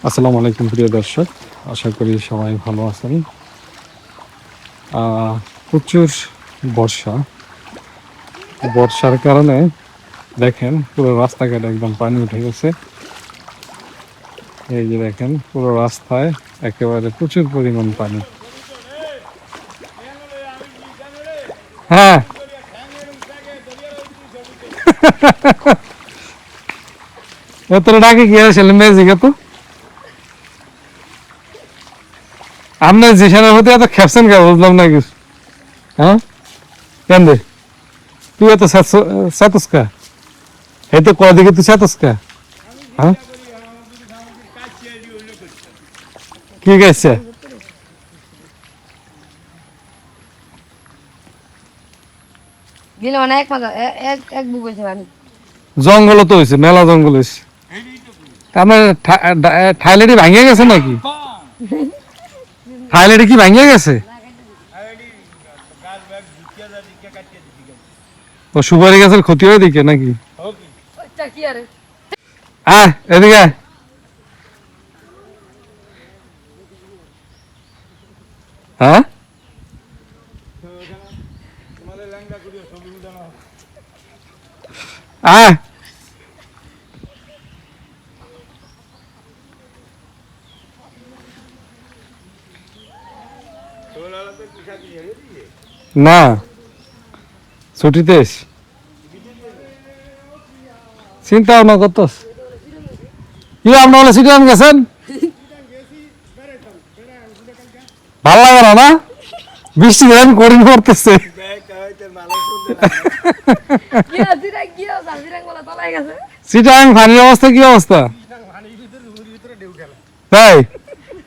আসসালামু আলাইকুম প্রিয় দর্শক, আশা করি সবাই ভালো আছেন। প্রচুর বর্ষার কারণে দেখেন পুরো রাস্তাঘাটে একদম পানি উঠে গেছে। এই যে দেখেন পুরো রাস্তায় একেবারে প্রচুর পরিমাণ পানি। হ্যাঁ তোরা ডাকে কি আসলে ম্যাজিক এত আপনি জিসানের প্রতি এত খেপছেন কে বুঝলাম না কিছু। হ্যাঁ কেন রে তুই এত সাতস কা এই তো কদিকে তুই সাতস কা? হ্যাঁ কি গাইছে জঙ্গল তো হয়েছে, মেলা জঙ্গল হয়েছে। আপনার থাইল্যান্ডে ভাঙিয়ে গেছে নাকি? থাইল্যান্ডে কি ভাঙিয়ে গেছে? ও সুপারি গাছের ক্ষতি হয়ে দিকে নাকি? এদিকে হ্যাঁ না ছুটিতে চিন্তা ভাবনা করতেস কি আপনি বলে সিটি গেছেন? ভাল লাগে না বৃষ্টি দেন করিন করতেছে। সিটাং পানির অবস্থা কি অবস্থা? তাই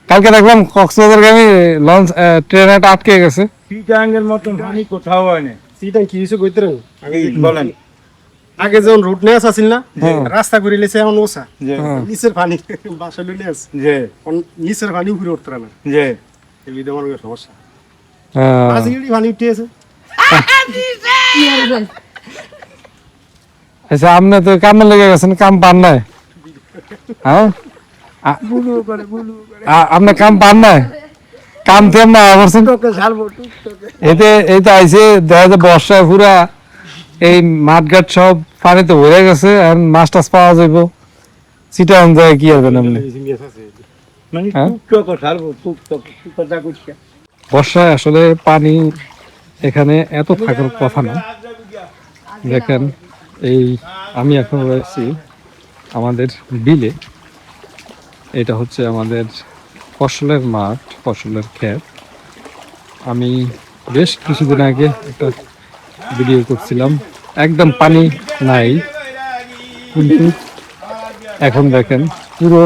কালকে দেখলাম কক্সবাজার গামী লঞ্চ ট্রেন একটা আটকে গেছে। সিটাঙ্গের মতন পানি কোথাও হয় না। সিটাং কি কিছু কইতে বলেন? আগে যখন রুট নিয়ে আসিল না রাস্তা করে লেছে এমন ওসা নিচের পানি বাসা লুনে আছে যে নিচের পানি উপরে উঠতে না যে এই বিধমান সমস্যা। আজকে পানি উঠে আছে। আচ্ছা আপনি তো কামে লেগে গেছেন, কাম পান নাই? হ্যাঁ আপনি কাম পান নাই? কাম তেম না করছেন এতে এই তো আইসে দেখা যায় বর্ষায় পুরা এই মাঠঘাট সব পানিতে ভরে গেছে। আর মাছ টাছ পাওয়া যাইব সিটা যায় কি হবে না বর্ষায় আসলে পানি এখানে এত থাকার কথা না। দেখেন এই আমি এখন রয়েছি আমাদের বিলে। এটা হচ্ছে আমাদের ফসলের মাঠ, ফসলের ক্ষেত। আমি বেশ কিছুদিন আগে একটা ভিডিও করছিলাম, একদম পানি নাই, কিন্তু এখন দেখেন পুরো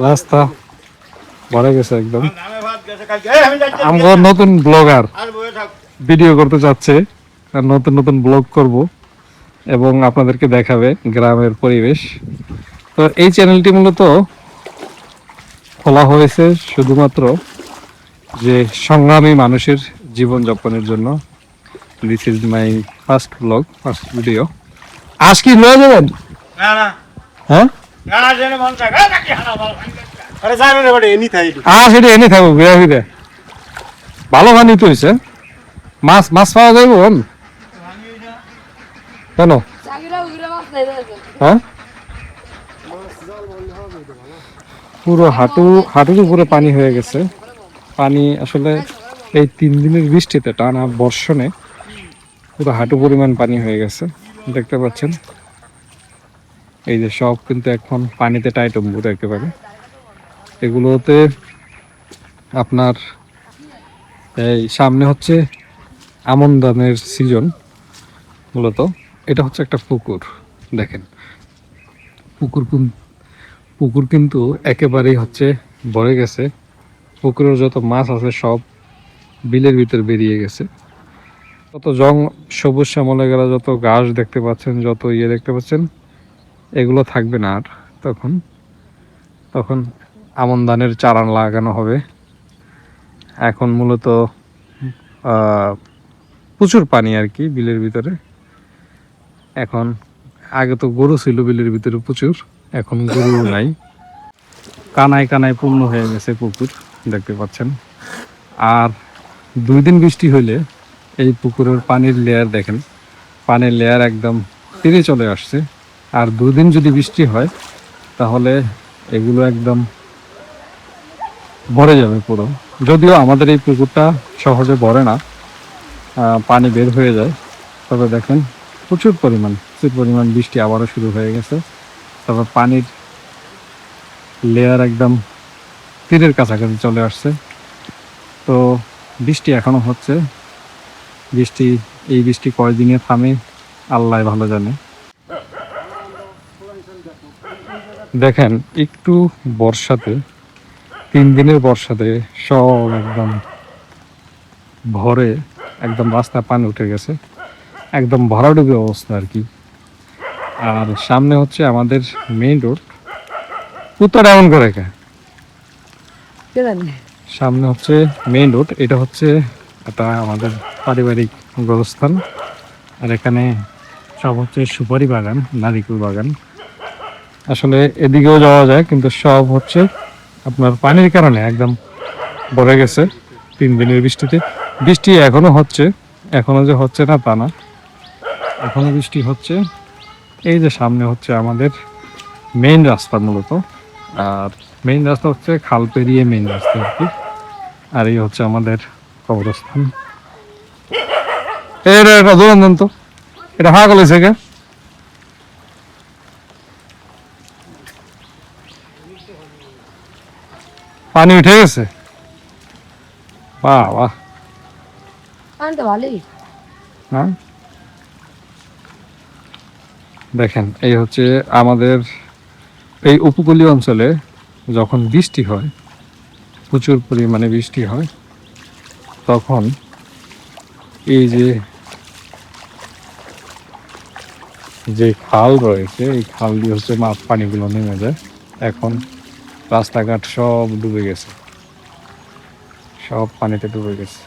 রাস্তা ভরে গেছে একদম। আমরা নতুন ব্লগার ভিডিও করতে চাচ্ছে, নতুন নতুন ব্লগ করব এবং আপনাদেরকে দেখাবে গ্রামের পরিবেশ। তো এই চ্যানেলটি মূলত খোলা হয়েছে শুধুমাত্র যে সংগ্রামী মানুষের জীবনযাপনের জন্য। This is my first blog, first video. আজ কি লয়ে যাবেন? হ্যাঁ সেটা এনে থাকবো ঘুরে ফিরে। ভালো পানি তো হয়েছে, মাছ মাছ পাওয়া যাইব কেন? হ্যাঁ পুরো হাঁটুর উপরে পানি হয়ে গেছে। পানি আসলে এই 3 দিনের বৃষ্টিতে টানা বর্ষণে পুরো হাঁটু পরিমাণ পানি হয়ে গেছে, দেখতে পাচ্ছেন। এই যে সব কিন্তু এখন পানিতে টাইটম্বুর একেবারে। এগুলোতে আপনার এই সামনে হচ্ছে আমন ধানের সিজন। মূলত এটা হচ্ছে একটা পুকুর, দেখেন পুকুর কিন্তু একেবারেই হচ্ছে ভরে গেছে। পুকুরের যত মাছ আছে সব বিলের ভিতর বেরিয়ে গেছে। যত সবুজ শ্যামলে গেলা যত ঘাস দেখতে পাচ্ছেন, যত দেখতে পাচ্ছেন, এগুলো থাকবে না আর। তখন আমন ধানের চারা লাগানো হবে। এখন মূলত প্রচুর পানি আর কি বিলের ভিতরে। এখন আগে তো গরু ছিল বিলের ভিতরে প্রচুর, এখন গরু নাই। কানায় কানায় পূর্ণ হয়ে গেছে পুকুর, দেখতে পাচ্ছেন। আর 2 দিন বৃষ্টি হইলে এই পুকুরের পানির লেয়ার দেখেন, পানির লেয়ার একদম তীরে চলে আসছে। আর 2 দিন যদি বৃষ্টি হয় তাহলে এগুলো একদম ভরে যাবে পুরো। যদিও আমাদের এই পুকুরটা সহজে ভরে না, পানি বের হয়ে যায়। তবে দেখেন প্রচুর পরিমাণ বৃষ্টি আবারও শুরু হয়ে গেছে। তবে পানির লেয়ার একদম তীরের কাছাকাছি চলে আসছে। তো বৃষ্টি এখনো হচ্ছে, এই বৃষ্টি কয়দিনে থামে আল্লাহ ভালো জানে। দেখেন একটু বর্ষাতে, 3 দিনের বর্ষাতে সব একদম ভরে, একদম রাস্তায় পানি উঠে গেছে, একদম ভরাডুবি অবস্থা আর কি। আর সামনে হচ্ছে আমাদের মেইন রোড। উত্তর এমন করে কে সামনে হচ্ছে মেইন রোড, এটা হচ্ছে এটা আমাদের পারিবারিক গোরস্থান। আর এখানে সব হচ্ছে সুপারি বাগান, নারিকেল বাগান। আসলে এদিকেও যাওয়া যায়, কিন্তু সব হচ্ছে আপনার পানির কারণে একদম ভরে গেছে 3 দিনের বৃষ্টিতে। বৃষ্টি এখনো হচ্ছে, এখনো যে হচ্ছে না তা না, এখনো বৃষ্টি হচ্ছে। এই যে সামনে হচ্ছে আমাদের মেইন রাস্তা মূলত, আর মেইন রাস্তা হচ্ছে খাল পেরিয়ে মেইন রাস্তা আর কি। আর এই হচ্ছে আমাদের কবরস্থান। এটা দৌড়ান তো, এটা হাঁ গলেছে কে? পানি উঠে গেছে, বাহ বাহ। হ্যাঁ দেখেন, এই হচ্ছে আমাদের এই উপকূলীয় অঞ্চলে যখন বৃষ্টি হয়, প্রচুর পরিমাণে বৃষ্টি হয়, তখন এই যে খাল রয়েছে, এই খাল দিয়ে হচ্ছে মাছ পানিগুলো নেমে যায়। এখন রাস্তাঘাট সব ডুবে গেছে, সব পানিতে ডুবে গেছে।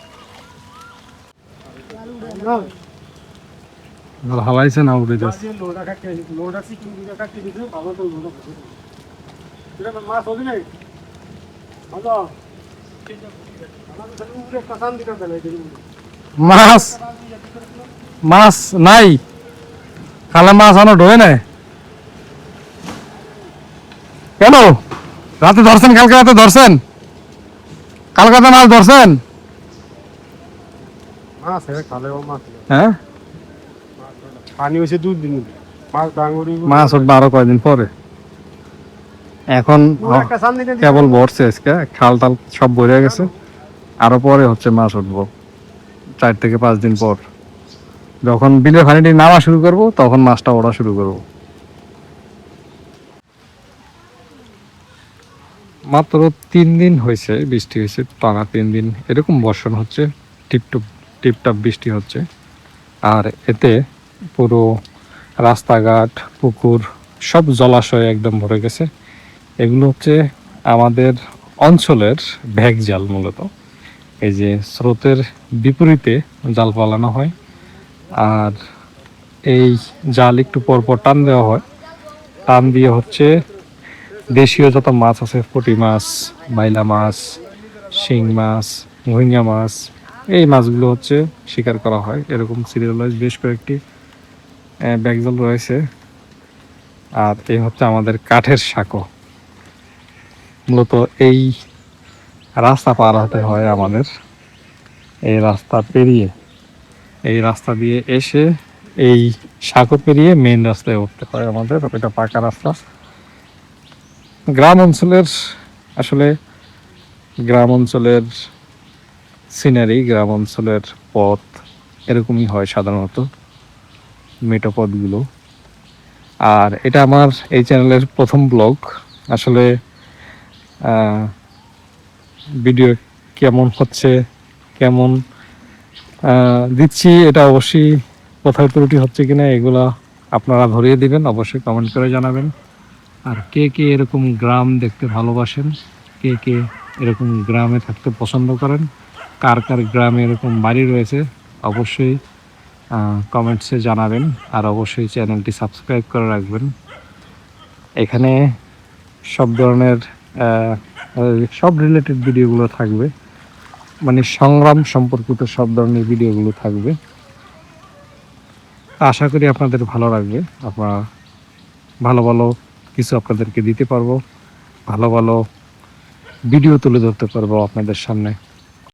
হালাইছে না উড়ে যাচ্ছে। মাছ মাছ নাই, খালে মাছ আনো ঢোয়ে নাই কেন? রাতে ধরছেন? কালকে রাতে ধরছেন? কালকে রাতে মাছ ধরছেন? হ্যাঁ, পানি হয়েছে 2 দিন, মাছ উঠবে আরো কয়দিন পরে। এখন কেবল ভরছে, আজকে খাল টাল সব ভরে গেছে, আরো পরে হচ্ছে মাছ উঠবো 4 থেকে 5 দিন পর। যখন বিলের পানিটি নামা শুরু করব তখন মাছটা ওঠা শুরু করব। মাত্র 3 দিন হয়েছে বৃষ্টি হয়েছে, টানা 3 দিন এরকম বর্ষণ হচ্ছে, টিপটাপ বৃষ্টি হচ্ছে। আর এতে পুরো রাস্তাঘাট, পুকুর, সব জলাশয় একদম ভরে গেছে। এগুলো হচ্ছে আমাদের অঞ্চলের ভ্যাগ জাল মূলত। এই যে স্রোতের বিপরীতে জাল পালানো হয়, আর এই জাল একটু পরপর টান দেওয়া হয়। টান দিয়ে হচ্ছে দেশীয় যত মাছ আছে, পুঁটি মাছ, বাইলা মাছ, শিং মাছ, মোহিঙ্গা মাছ, এই মাছগুলো হচ্ছে শিকার করা হয়। এরকম সিরিয়ালাইজ বেশ কয়েকটি ব্যাগজাল রয়েছে। আর এই হচ্ছে আমাদের কাঠের সাঁকো। মূলত এই রাস্তা পার হতে হয় আমাদের, এই রাস্তা পেরিয়ে, এই রাস্তা দিয়ে এসে এই সাঁকো পেরিয়ে মেইন রাস্তায় উঠতে হয় আমাদের। এটা পাকা রাস্তা। গ্রাম অঞ্চলের, আসলে গ্রাম অঞ্চলের সিনারি, গ্রাম অঞ্চলের পথ এরকমই হয় সাধারণত, মেটো পথগুলো। আর এটা আমার এই চ্যানেলের প্রথম ব্লগ। আসলে ভিডিও কেমন হচ্ছে, কেমন দিচ্ছি, এটা অবশ্যই কোথায় ত্রুটি হচ্ছে কিনা এগুলা আপনারা ধরিয়ে দিবেন, অবশ্যই কমেন্ট করে জানাবেন। আর কে কে এরকম গ্রাম দেখতে ভালোবাসেন, কে কে এরকম গ্রামে থাকতে পছন্দ করেন, কার কার গ্রামে এরকম বাড়ি রয়েছে, অবশ্যই কমেন্টসে জানাবেন। আর অবশ্যই চ্যানেলটি সাবস্ক্রাইব করে রাখবেন। এখানে সব ধরনের সব রিলেটেড ভিডিওগুলো থাকবে, মানে সংগ্রাম সম্পর্কিত সব ধরনের ভিডিওগুলো থাকবে। আশা করি আপনাদের ভালো লাগবে। আপনারা ভালো ভালো কিছু আপনাদেরকে দিতে পারবো, ভালো ভালো ভিডিও তুলে ধরতে পারবো আপনাদের সামনে।